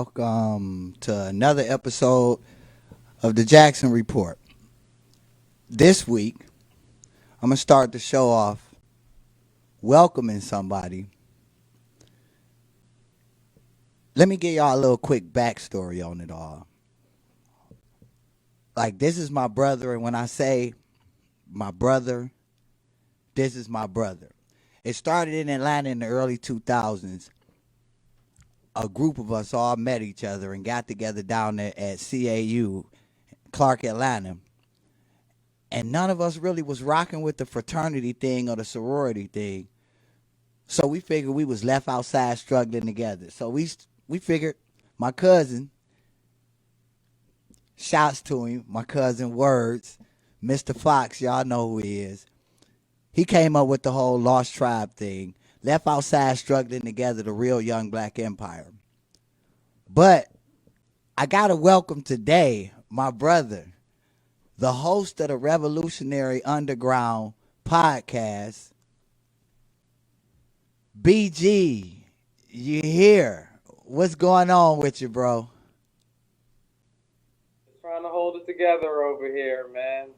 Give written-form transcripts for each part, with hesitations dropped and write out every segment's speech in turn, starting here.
welcome to another episode of the Jackson Report. This week, I'm going to start the show off welcoming somebody. Let me give y'all a little quick backstory on it all. Like, this is my brother, and when I say my brother, this is my brother. It started in Atlanta in the early 2000s. A group of us all met each other and got together down there at CAU, Clark, Atlanta. And none of us really was rocking with the fraternity thing or the sorority thing. So we figured we was left outside struggling together. So we figured my cousin, shouts to him, my cousin Words, Mr. Fox, y'all know who he is. He came up with the whole Lost Tribe thing. Left outside struggling together, the real young black empire. But I got to welcome today my brother, the host of the Revolutionary Underground podcast, BG. You here? What's going on with you, bro? Trying to hold it together over here, man.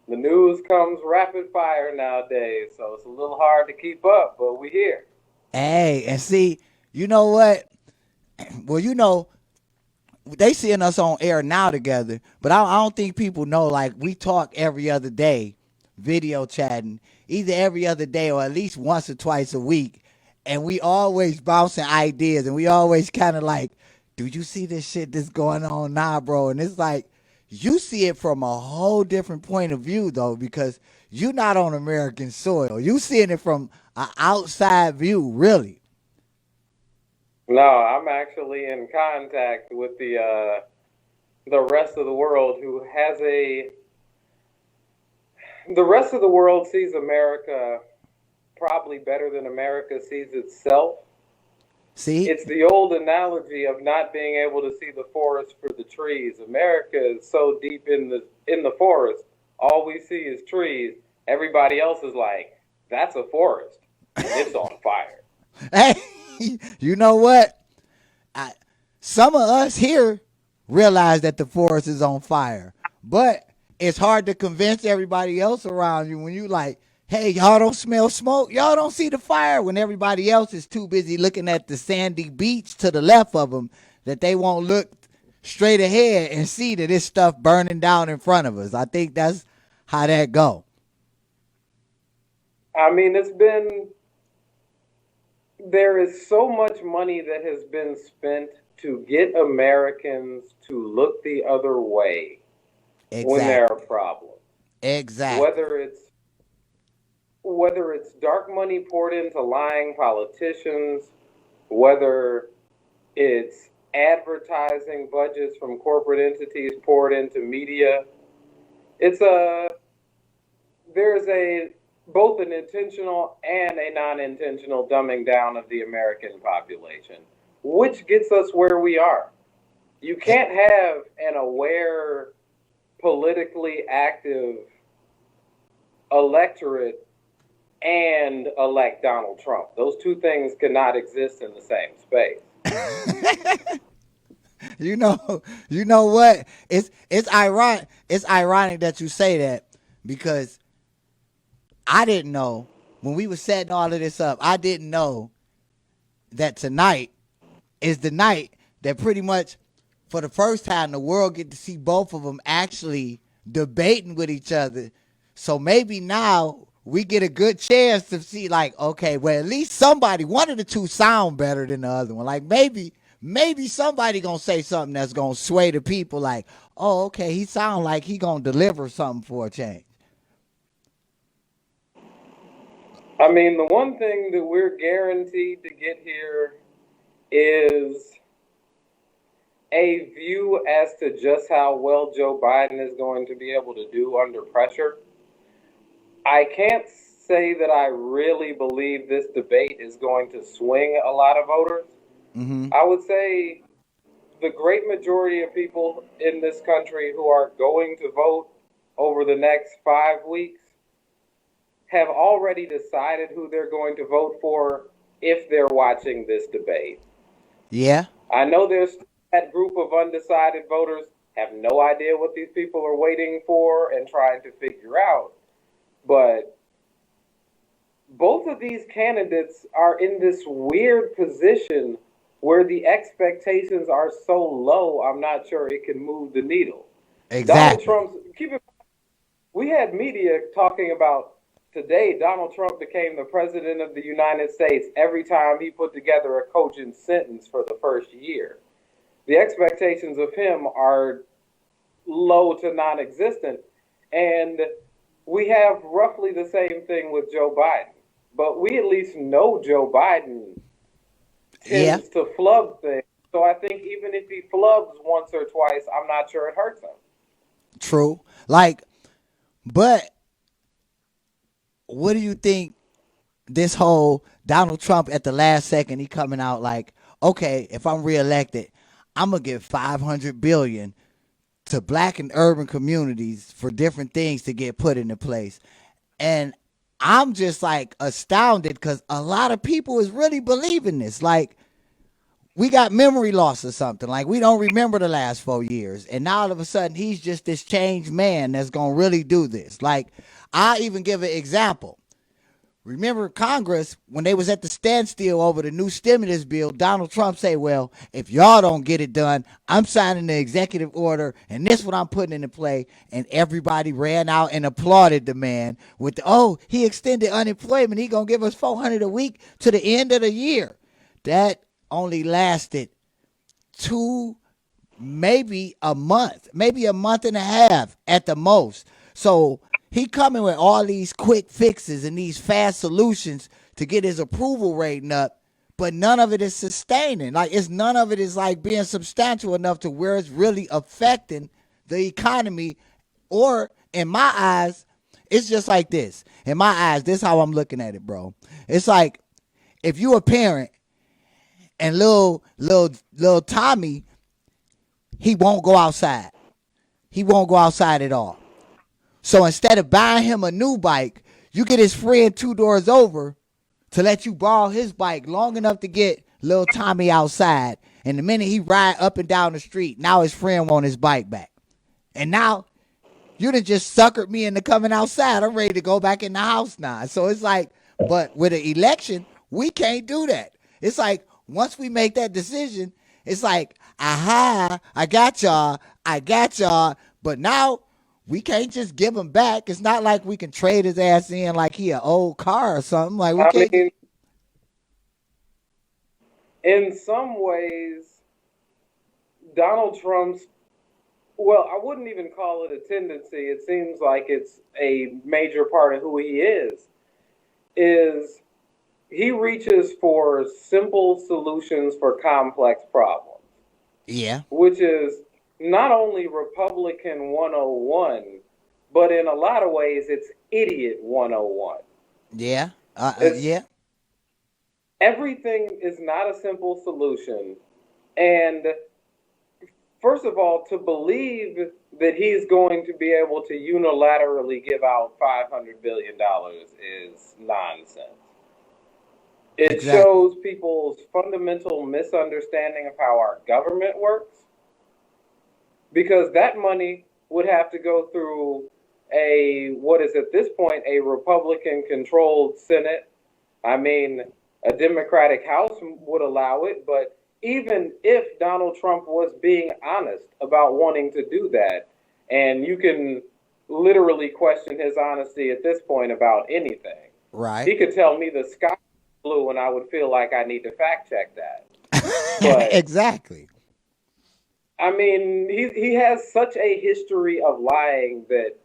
The news comes rapid fire nowadays, so it's a little hard to keep up, but we here. Hey, and see, you know what? Well, you know, they seeing us on air now together, but I don't think people know, like, we talk every other day, video chatting, either every other day or at least once or twice a week, and we always bouncing ideas, and we always kind of like, do you see this shit that's going on now, bro? And it's like, you see it from a whole different point of view, though, because you're not on American soil. You seeing it from an outside view, really. No, I'm actually in contact with the rest of the world who has the rest of the world sees America probably better than America sees itself. See? It's the old analogy of not being able to see the forest for the trees. America is so deep in the forest, all we see is trees. Everybody else is like, that's a forest, and it's on fire. Hey, you know what? Some of us here realize that the forest is on fire, but it's hard to convince everybody else around you when you like, hey, y'all don't smell smoke. Y'all don't see the fire when everybody else is too busy looking at the sandy beach to the left of them that they won't look straight ahead and see that this stuff burning down in front of us. I think that's how that go. I mean, there is so much money that has been spent to get Americans to look the other way when there are Exactly. problems. Exactly. Whether it's whether it's dark money poured into lying politicians, whether it's advertising budgets from corporate entities poured into media, it's a there's a both an intentional and a non-intentional dumbing down of the American population, which gets us where we are. You E- can't have an aware, politically active electorate and elect Donald Trump. Those two things cannot exist in the same space. You know, you know what? It's ironic. It's ironic that you say that because I didn't know when we were setting all of this up. I didn't know that tonight is the night that pretty much for the first time the world get to see both of them actually debating with each other. So maybe now we get a good chance to see like, okay, well at least somebody, one of the two sound better than the other one. Like maybe somebody gonna say something that's gonna sway the people like, oh, okay, he sound like he gonna deliver something for a change. I mean, the one thing that we're guaranteed to get here is a view as to just how well Joe Biden is going to be able to do under pressure. I can't say that I really believe this debate is going to swing a lot of voters. Mm-hmm. I would say the great majority of people in this country who are going to vote over the next 5 weeks have already decided who they're going to vote for if they're watching this debate. Yeah. I know there's that group of undecided voters have no idea what these people are waiting for and trying to figure out. But both of these candidates are in this weird position where the expectations are so low, I'm not sure it can move the needle. Donald Exactly. Trump's, we had media talking about today, Donald Trump became the president of the United States every time he put together a cogent sentence for the first year. The expectations of him are low to non existent. And we have roughly the same thing with Joe Biden. But we at least know Joe Biden Yeah. tends to flub things. So I think even if he flubs once or twice, I'm not sure it hurts him. True. Like, but what do you think this whole Donald Trump at the last second he coming out like, okay, if I'm reelected, I'm gonna give 500 billion to black and urban communities for different things to get put into place. And I'm just like astounded because a lot of people is really believing this. Like, we got memory loss or something. Like, we don't remember the last 4 years. And now all of a sudden he's just this changed man that's gonna really do this. Like, I even give an example. Remember Congress, when they was at the standstill over the new stimulus bill, Donald Trump say, well, if y'all don't get it done, I'm signing the executive order and this is what I'm putting into play. And everybody ran out and applauded the man with, he extended unemployment. He going to give us 400 a week to the end of the year. That only lasted maybe a month and a half at the most. So he coming with all these quick fixes and these fast solutions to get his approval rating up, but none of it is sustaining. Like, none of it is like being substantial enough to where it's really affecting the economy. Or in my eyes, it's just like this. In my eyes, this is how I'm looking at it, bro. It's like if you a parent and little Tommy, he won't go outside. He won't go outside at all. So instead of buying him a new bike, you get his friend 2 doors over to let you borrow his bike long enough to get little Tommy outside. And the minute he ride up and down the street, now his friend want his bike back. And now you done just suckered me into coming outside. I'm ready to go back in the house now. So it's like, but with an election, we can't do that. It's like once we make that decision, it's like, aha, I got y'all. But now we can't just give him back. It's not like we can trade his ass in like he an old car or something. Like, we I can't. mean, in some ways, Donald Trump's, well, I wouldn't even call it a tendency. It seems like it's a major part of who he is he reaches for simple solutions for complex problems. Yeah. Which is not only Republican 101, but in a lot of ways it's idiot 101. Yeah. Yeah. Everything is not a simple solution. And first of all, to believe that he's going to be able to unilaterally give out $500 billion is nonsense. It Exactly. shows people's fundamental misunderstanding of how our government works, because that money would have to go through what is at this point a Republican-controlled Senate. I mean, a Democratic House would allow it, but even if Donald Trump was being honest about wanting to do that, and you can literally question his honesty at this point about anything, Right. he could tell me the sky is blue and I would feel like I need to fact check that. But Exactly. I mean, he has such a history of lying that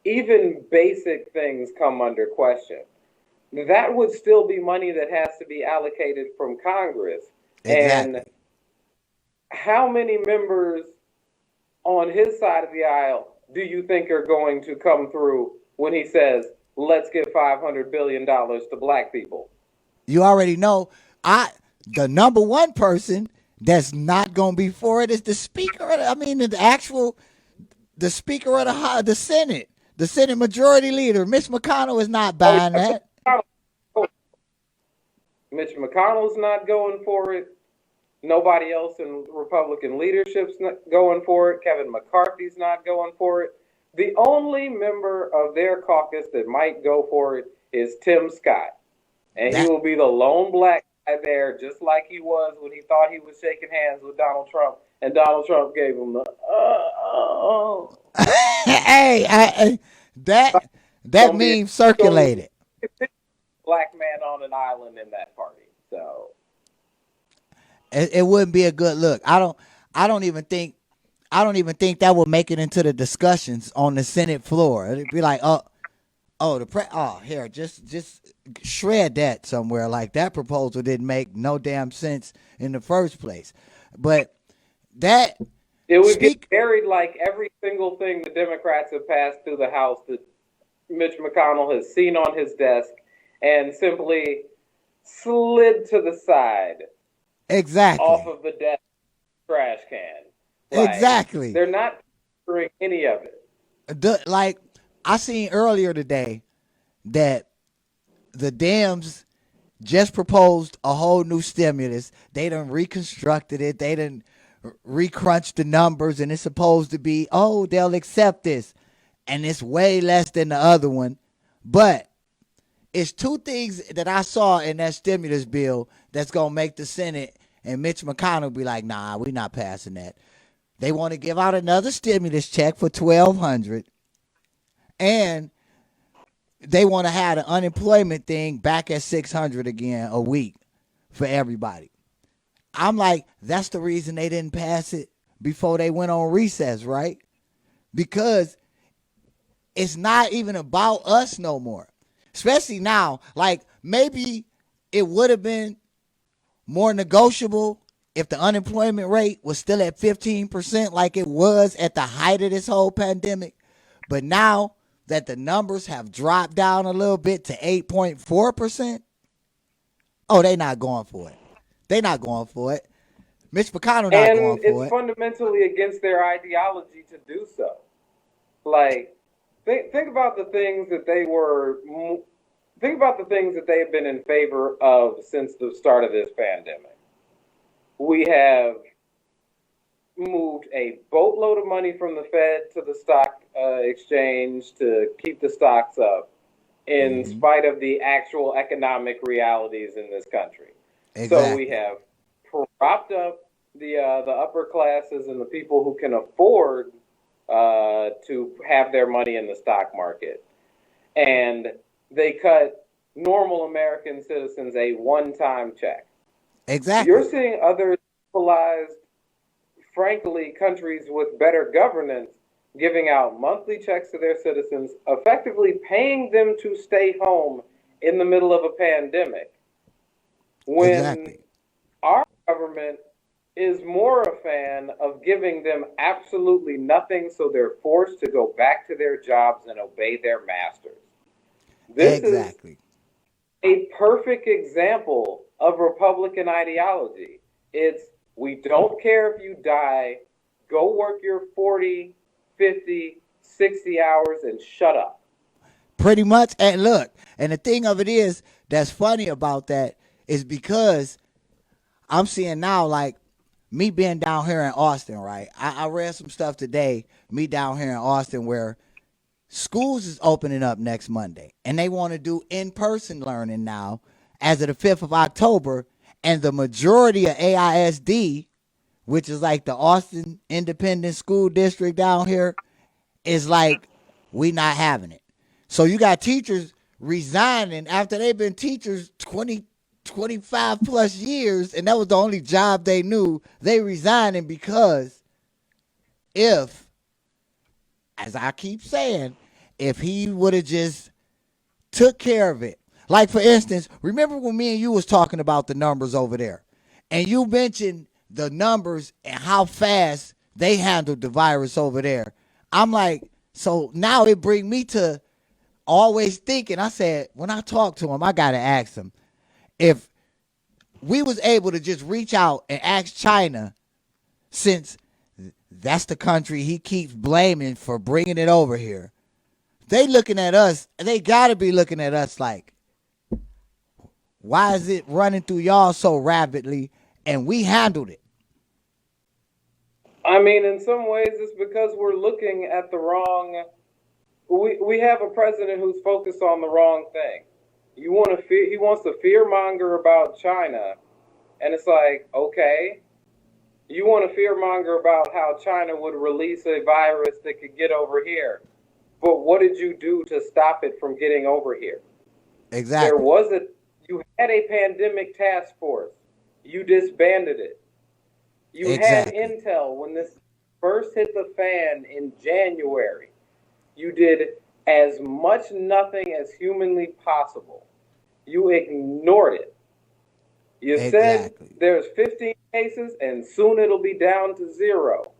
even basic things come under question. That would still be money that has to be allocated from Congress. Exactly. And how many members on his side of the aisle do you think are going to come through when he says, let's give $500 billion to black people? You already know. The number one person that's not going to be for it is the speaker. The speaker of the Senate, the Senate Majority Leader, Mitch McConnell, is not Oh, buying that. Mitch McConnell's not going for it. Nobody else in Republican leadership's not going for it. Kevin McCarthy's not going for it. The only member of their caucus that might go for it is Tim Scott. And he That will be the lone black guy there, just like he was when he thought he was shaking hands with Donald Trump, and Donald Trump gave him the hey, that gonna be meme gonna circulated. be black man on an island in that party. So It wouldn't be a good look. I don't even think that would make it into the discussions on the Senate floor. It'd be like, here, just shred that somewhere. Like that proposal didn't make no damn sense in the first place. But that it would get speak buried like every single thing the Democrats have passed through the House that Mitch McConnell has seen on his desk and simply slid to the side off exactly, of the desk trash can. Like, exactly. they're not considering any of it. Like I seen earlier today that the Dems just proposed a whole new stimulus. They done reconstructed it. They done recrunched the numbers, and it's supposed to be, they'll accept this, and it's way less than the other one. But it's two things that I saw in that stimulus bill that's gonna make the Senate and Mitch McConnell be like, nah, we're not passing that. They want to give out another stimulus check for $1,200, and they want to have the unemployment thing back at $600 again a week for everybody. I'm like, that's the reason they didn't pass it before they went on recess, right? Because it's not even about us no more. Especially now, like maybe it would have been more negotiable if the unemployment rate was still at 15% like it was at the height of this whole pandemic. But now that the numbers have dropped down a little bit to 8.4%, they not going for it. They not going for it. Mitch McConnell not going And for it's it. fundamentally against their ideology to do so. Like, think about the things that they were. Think about the things that they have been in favor of since the start of this pandemic. We have moved a boatload of money from the Fed to the stock exchange to keep the stocks up, in spite of the actual economic realities in this country. So we Exactly. have propped up the upper classes and the people who can afford to have their money in the stock market, and they cut normal American citizens a one-time check. You're Exactly. seeing other civilized, frankly, countries with better governance giving out monthly checks to their citizens, effectively paying them to stay home in the middle of a pandemic, when Exactly. our government is more a fan of giving them absolutely nothing so they're forced to go back to their jobs and obey their masters. This is Exactly. a perfect example of Republican ideology. It's, we don't care if you die, go work your 40, 50, 60 hours and shut up. Pretty much. And look, and the thing of it is that's funny about that is because I'm seeing now, like me being down here in Austin, right? I read some stuff today, me down here in Austin, where schools is opening up next Monday, and they want to do in-person learning now as of the 5th of October, and the majority of AISD, which is like the Austin Independent School District down here, is like, we not having it. So you got teachers resigning after they've been teachers 20, 25 plus years, and that was the only job they knew. They resigning because if, as I keep saying, if he would have just took care of it. Like for instance, remember when me and you was talking about the numbers over there, and you mentioned the numbers and how fast they handled the virus over there. I'm like, so now it bring me to always thinking. I said, when I talk to him, I gotta ask him if we was able to just reach out and ask China, since that's the country he keeps blaming for bringing it over here. They looking at us. They gotta be looking at us like, why is it running through y'all so rapidly and we handled it. I mean, in some ways, it's because we're looking at the wrong. We have a president who's focused on the wrong thing. You want to fear? He wants to fearmonger about China, and it's like, okay, you want to fearmonger about how China would release a virus that could get over here, but what did you do to stop it from getting over here? Exactly. You had a pandemic task force. You disbanded it. You had Exactly. intel when this first hit the fan in January. You did as much nothing as humanly possible. You ignored it. You said Exactly. there's 15 cases and soon it'll be down to 0.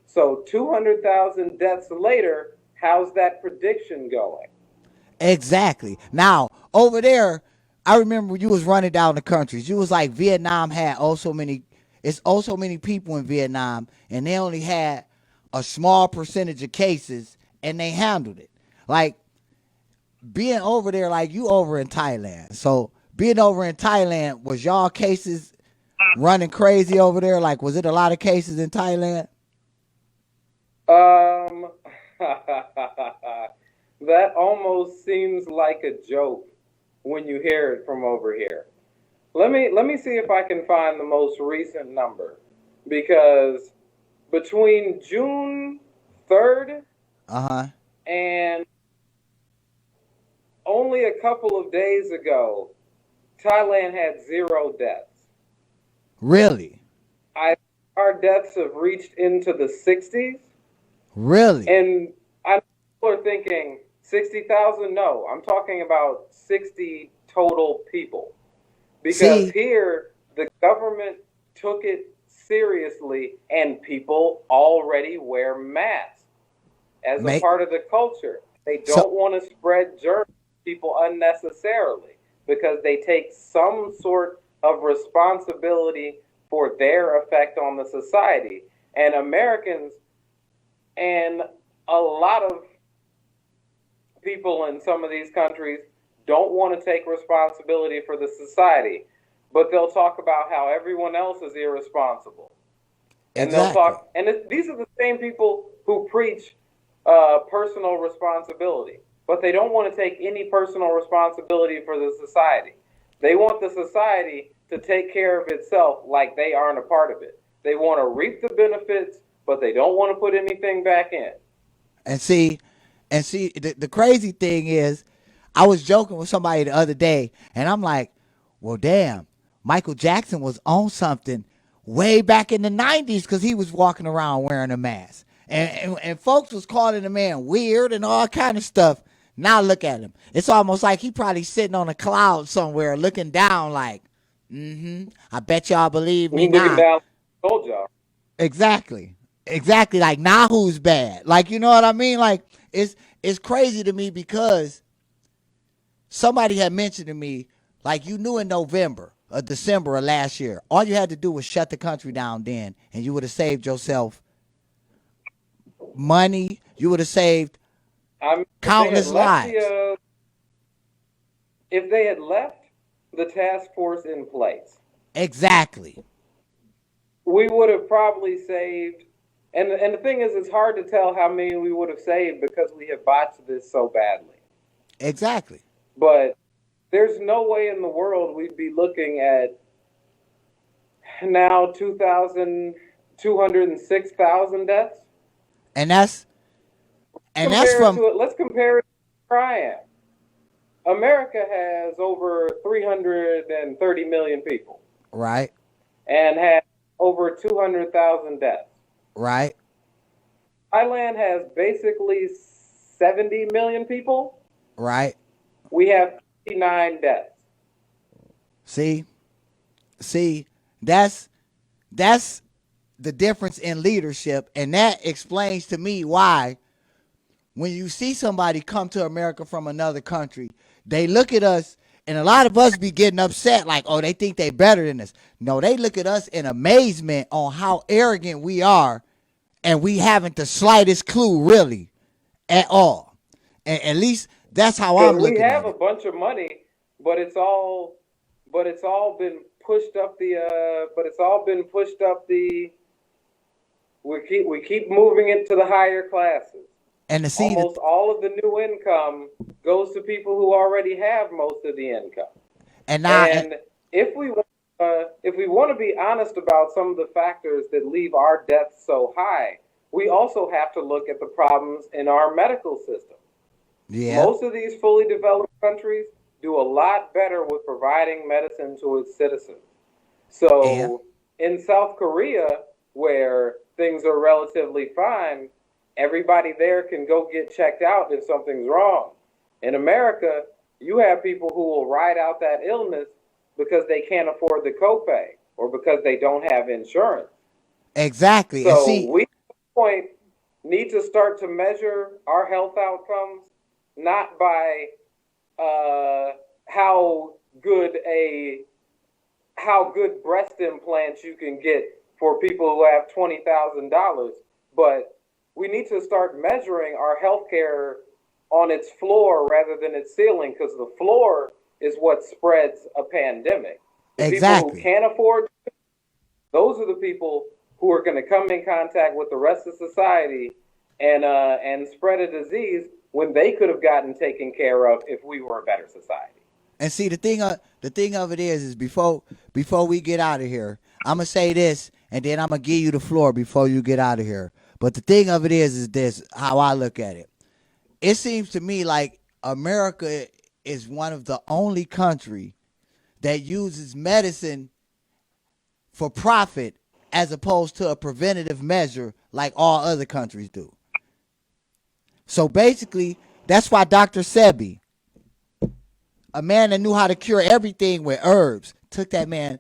So 200,000 deaths later, how's that prediction going? Exactly. Now, over there, I remember you was running down the countries. You was like Vietnam had it's also many people in Vietnam, and they only had a small percentage of cases, and they handled it. Like being over there, like you over in Thailand. So being over in Thailand, was y'all cases running crazy over there? Like, was it a lot of cases in Thailand? Um, that almost seems like a joke when you hear it from over here. Let me see if I can find the most recent number, because between June 3rd Uh huh. and only a couple of days ago, Thailand had 0 deaths. Really? Our deaths have reached into the 60s. Really? And I know people are thinking 60,000. No, I'm talking about 60 total people. Because See, here, the government took it seriously, and people already wear masks as a make part of the culture. They so don't want to spread germs to people unnecessarily because they take some sort of responsibility for their effect on the society. And Americans and a lot of people in some of these countries don't want to take responsibility for the society, but they'll talk about how everyone else is irresponsible. And they'll exactly. talk, and these are the same people who preach personal responsibility, but they don't want to take any personal responsibility for the society. They want the society to take care of itself like they aren't a part of it. They want to reap the benefits, but they don't want to put anything back in. And see, the crazy thing is, I was joking with somebody the other day, and I'm like, well, damn, Michael Jackson was on something way back in the 90s because he was walking around wearing a mask. And folks was calling the man weird and all kind of stuff. Now look at him. It's almost like he probably sitting on a cloud somewhere looking down like, I bet y'all believe me Looking now. down, told y'all. Exactly. Exactly. Like now who's bad? Like, you know what I mean? Like it's crazy to me because somebody had mentioned to me, like you knew in November or December of last year, all you had to do was shut the country down then and you would have saved yourself money. You would have saved I mean, countless lives. if they had left the task force in place, Exactly. we would have probably saved. And the thing is, it's hard to tell how many we would have saved because we have botched this so badly. Exactly. But there's no way in the world we'd be looking at now 206,000 deaths. And that's Compare it from to it. Let's compare it to where I am. America has over 330 million people right, and has over 200,000 deaths. right, Thailand has basically 70 million people. right. We have 59 deaths. See, that's the difference in leadership, and that explains to me why when you see somebody come to America from another country, they look at us, and a lot of us be getting upset, like, oh, they think they better than us. No, they look at us in amazement on how arrogant we are, and we haven't the slightest clue, really, at all. And at least that's how Because I'm we looking have at a it. bunch of money, but it's all been pushed up the. We keep moving it to the higher classes. And to see Almost all of the new income goes to people who already have most of the income. and now And if we want to be honest about some of the factors that leave our deaths so high, we also have to look at the problems in our medical system. yeah, Most of these fully developed countries do a lot better with providing medicine to its citizens. yeah, So in South Korea, where things are relatively fine, everybody there can go get checked out if something's wrong. In America, you have people who will ride out that illness because they can't afford the copay or because they don't have insurance. exactly. And So see, we, at this point, need to start to measure our health outcomes not by uh, how good a how good breast implants you can get for people who have $20,000, but we need to start measuring our healthcare on its floor rather than its ceiling, because the floor is what spreads a pandemic. The people who exactly. can't afford, those are the people who are going to come in contact with the rest of society and spread a disease when they could have gotten taken care of if we were a better society. And see, the thing of it is before we get out of here, I'm gonna say this, and then I'm gonna give you the floor before you get out of here. But the thing of it is this: how I look at it. It seems to me like America is one of the only country that uses medicine for profit as opposed to a preventative measure like all other countries do. So basically, that's why Dr. Sebi, a man that knew how to cure everything with herbs, took that man.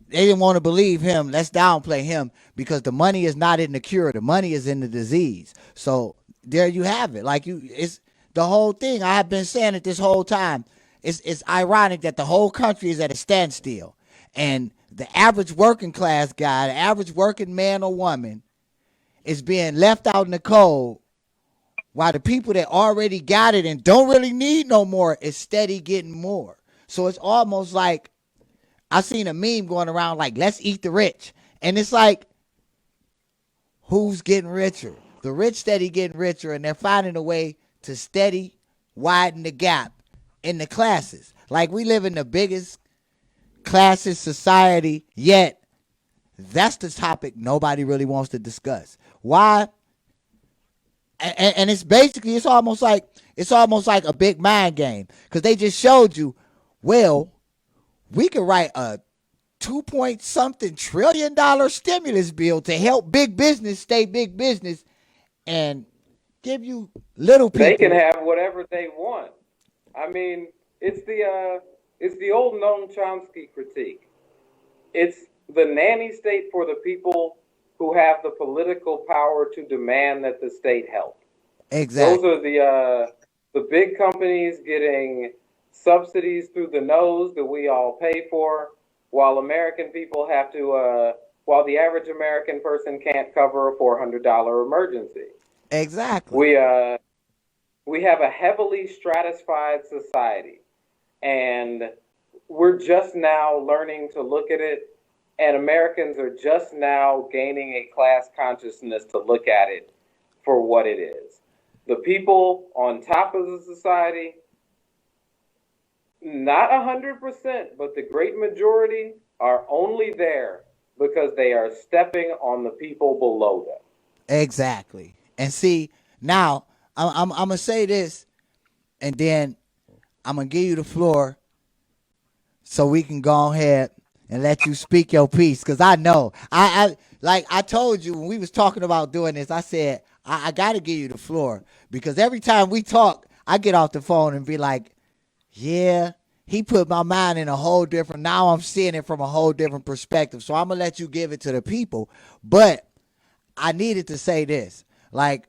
They didn't want to believe him. Let's downplay him because the money is not in the cure. The money is in the disease. So there you have it. It's the whole thing. I have been saying it this whole time. It's ironic that the whole country is at a standstill, and the average working class guy, the average working man or woman, is being left out in the cold, while the people that already got it and don't really need no more is steady getting more. So it's almost like I seen a meme going around like, let's eat the rich. And it's like, who's getting richer? The rich steady getting richer, and they're finding a way to steady widen the gap in the classes. Like, we live in the biggest classist society yet. That's the topic nobody really wants to discuss. Why? And it's basically it's almost like a big mind game, because they just showed you, well, we could write a 2 point something trillion-dollar stimulus bill to help big business stay big business and give you little people. They can have whatever they want. I mean, it's the old Noam Chomsky critique. It's the nanny state for the people who have the political power to demand that the state help. Exactly. Those are the big companies getting subsidies through the nose that we all pay for, while American people have to, while the average American person can't cover a $400 emergency. Exactly. We have a heavily stratified society, and we're just now learning to look at it, and Americans are just now gaining a class consciousness to look at it for what it is. The people on top of the society, not 100%, but the great majority are only there because they are stepping on the people below them. Exactly. And see, now I'm gonna say this, and then I'm gonna give you the floor so we can go ahead and let you speak your piece. Cause I know I like I told you when we was talking about doing this, I said I gotta give you the floor, because every time we talk, I get off the phone and be like, yeah, he put my mind in a whole different. Now I'm seeing it from a whole different perspective. So I'm gonna let you give it to the people, but I needed to say this, like,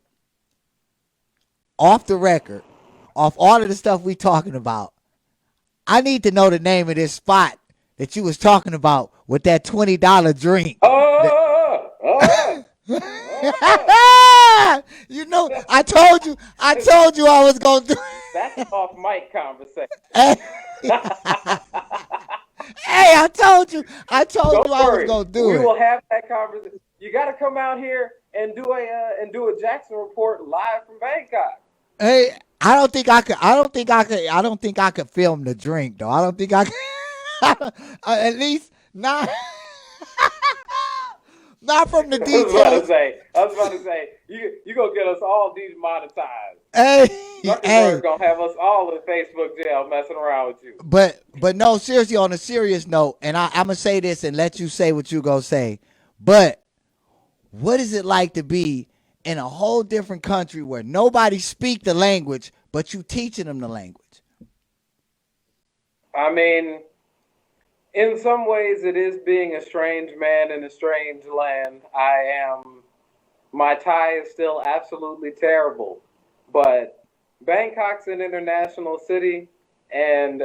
off the record, off all of the stuff we talking about, I need to know the name of this spot that you was talking about with that $20 drink. You know, I told you I was gonna do. That's an off mic conversation. Hey, I told you Don't I was worry. gonna do We it. will have that conversation. You got to come out here and do a Jackson report live from Bangkok. Hey, I don't think I could. I don't think I could. I don't think I could film the drink though. I don't think I could. At least not. Not from the details. I was about to say, you gonna get us all demonetized. Hey, Zuckerberg hey. gonna have us all in Facebook jail messing around with you. But no, seriously. On a serious note, and I'm gonna say this and let you say what you gonna say. But what is it like to be in a whole different country where nobody speak the language, but you teaching them the language? I mean, in some ways, it is being a strange man in a strange land. My Thai is still absolutely terrible, but Bangkok's an international city, and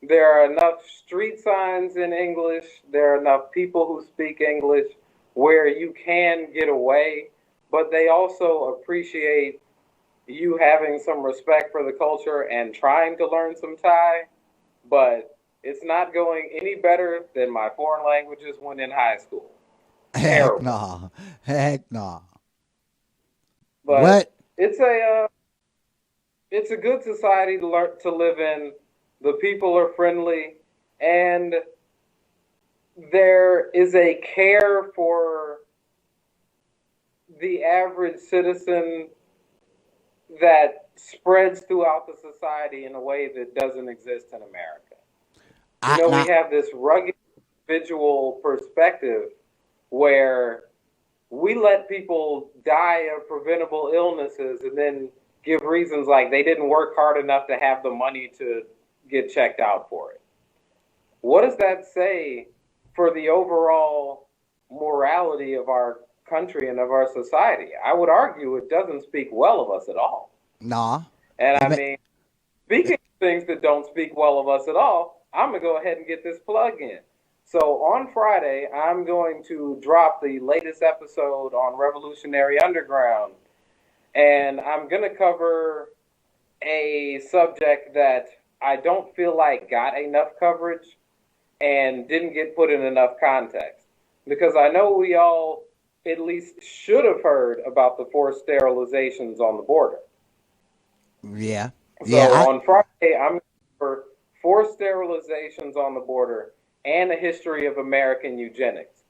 there are enough street signs in English, there are enough people who speak English where you can get away, but they also appreciate you having some respect for the culture and trying to learn some Thai, but it's not going any better than my foreign languages when in high school. Heck Terrible. no. Heck no. But What? it's a uh, it's a good society to live in. The people are friendly, and there is a care for the average citizen that spreads throughout the society in a way that doesn't exist in America. You I know, we not have this rugged individual perspective where we let people die of preventable illnesses and then give reasons like they didn't work hard enough to have the money to get checked out for it. What does that say for the overall morality of our country and of our society? I would argue it doesn't speak well of us at all. nah. And It I ma- mean, speaking of things that don't speak well of us at all, I'm going to go ahead and get this plug in. So on Friday, I'm going to drop the latest episode on Revolutionary Underground, and I'm going to cover a subject that I don't feel like got enough coverage and didn't get put in enough context. Because I know we all at least should have heard about the forced sterilizations on the border. yeah. So Yeah, I on Friday, I'm going to cover forced sterilizations on the border and a history of American eugenics.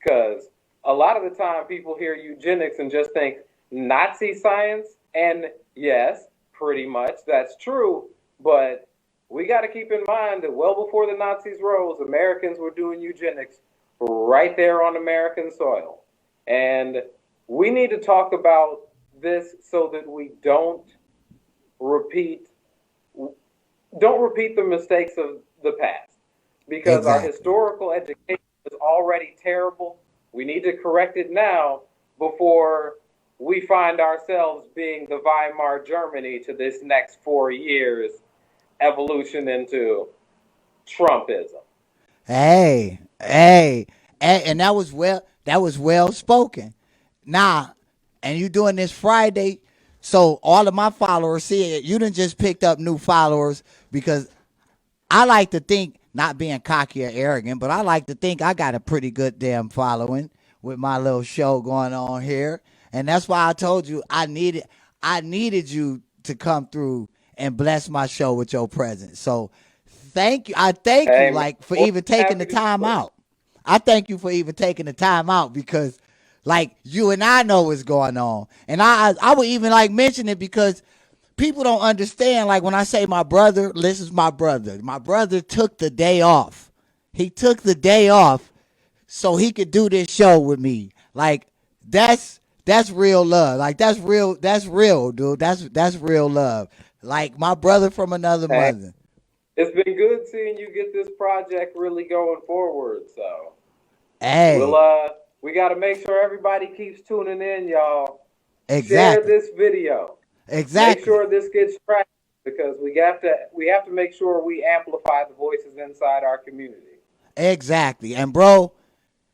Because a lot of the time people hear eugenics and just think Nazi science. And yes, pretty much that's true. But we got to keep in mind that well before the Nazis rose, Americans were doing eugenics right there on American soil. And we need to talk about this so that we repeat don't repeat the mistakes of the past because our exactly. historical education is already terrible. We need to correct it now before we find ourselves being the Weimar Germany to this next 4 years evolution into Trumpism. Hey, and that was well spoken. Nah, and you doing this Friday, so all of my followers see it. You done just picked up new followers because I like to think, not being cocky or arrogant, but I like to think I got a pretty good damn following with my little show going on here. And that's why I told you I needed you to come through and bless my show with your presence. So thank you. I thank you Hey, man, like for more even than taking the happy to time do it. out. I thank you for even taking the time out because like you and I know what's going on. And I would even like mention it because people don't understand. Like when I say my brother, this is my brother. My brother took the day off. He took the day off so he could do this show with me. Like that's real love. Like that's real, dude. That's real love. Like my brother from another Hey, mother. it's been good seeing you get this project really going forward. So we'll Hey, we got to make sure everybody keeps tuning in, y'all. Share exactly. this video. Make Exactly. sure this gets tracked because we have to make sure we amplify the voices inside our community. Exactly. And bro,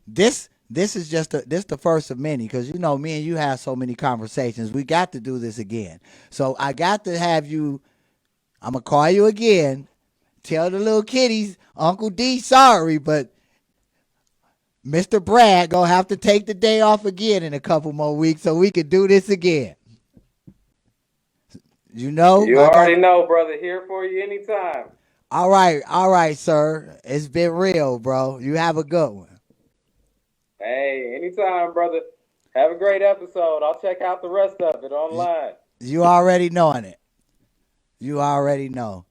this is just the first of many because you know me and you have so many conversations. We got to do this again. So I got to have you. I'm gonna call you again tell the little kiddies, Uncle D sorry, but Mr. Brad gonna have to take the day off again in a couple more weeks so we can do this again. You know? You already know, brother. Here for you anytime. All right, sir. It's been real, bro. You have a good one. Hey, anytime, brother. Have a great episode. I'll check out the rest of it online. You already knowing it. You already know.